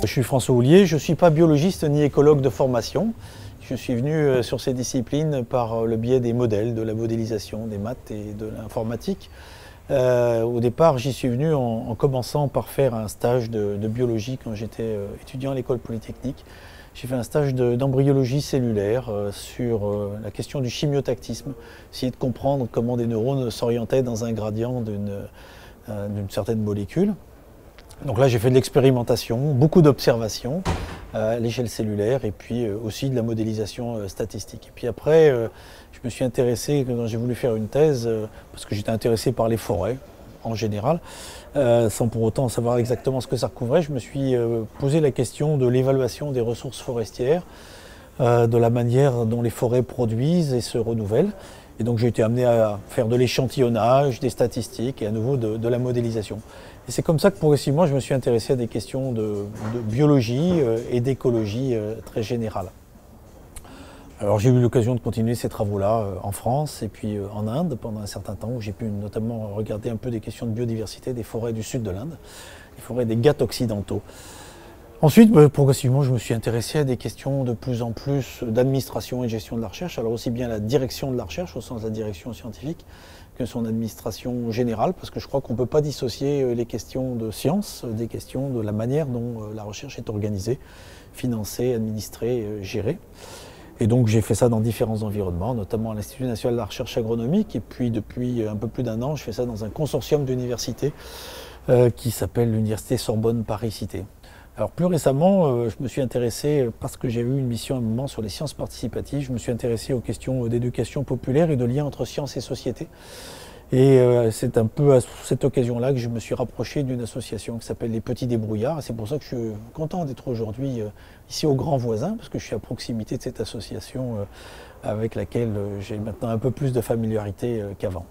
Je suis François Houllier, je ne suis pas biologiste ni écologue de formation. Je suis venu sur ces disciplines par le biais des modèles, de la modélisation, des maths et de l'informatique. Au départ, j'y suis venu en commençant par faire un stage de biologie quand j'étais étudiant à l'école polytechnique. J'ai fait un stage d'embryologie cellulaire sur la question du chimiotactisme, essayer de comprendre comment des neurones s'orientaient dans un gradient d'une certaine molécule. Donc là, j'ai fait de l'expérimentation, beaucoup d'observations à l'échelle cellulaire et puis aussi de la modélisation statistique. Et puis après, je me suis intéressé, quand j'ai voulu faire une thèse, parce que j'étais intéressé par les forêts en général, sans pour autant savoir exactement ce que ça recouvrait, je me suis posé la question de l'évaluation des ressources forestières, de la manière dont les forêts produisent et se renouvellent. Et donc j'ai été amené à faire de l'échantillonnage, des statistiques et à nouveau de la modélisation. Et c'est comme ça que progressivement je me suis intéressé à des questions de biologie et d'écologie très générales. Alors j'ai eu l'occasion de continuer ces travaux-là en France et puis en Inde pendant un certain temps où j'ai pu notamment regarder un peu des questions de biodiversité des forêts du sud de l'Inde, les forêts des Ghats occidentaux. Ensuite, progressivement, je me suis intéressé à des questions de plus en plus d'administration et de gestion de la recherche, alors aussi bien la direction de la recherche, au sens de la direction scientifique, que son administration générale, parce que je crois qu'on ne peut pas dissocier les questions de science des questions de la manière dont la recherche est organisée, financée, administrée, gérée. Et donc j'ai fait ça dans différents environnements, notamment à l'Institut national de la recherche agronomique, et puis depuis un peu plus d'un an, je fais ça dans un consortium d'universités qui s'appelle l'Université Sorbonne Paris-Cité. Alors plus récemment, je me suis intéressé, parce que j'ai eu une mission à un moment sur les sciences participatives, je me suis intéressé aux questions d'éducation populaire et de lien entre sciences et société. Et c'est un peu à cette occasion-là que je me suis rapproché d'une association qui s'appelle les Petits Débrouillards. Et c'est pour ça que je suis content d'être aujourd'hui ici au Grand Voisin, parce que je suis à proximité de cette association avec laquelle j'ai maintenant un peu plus de familiarité qu'avant.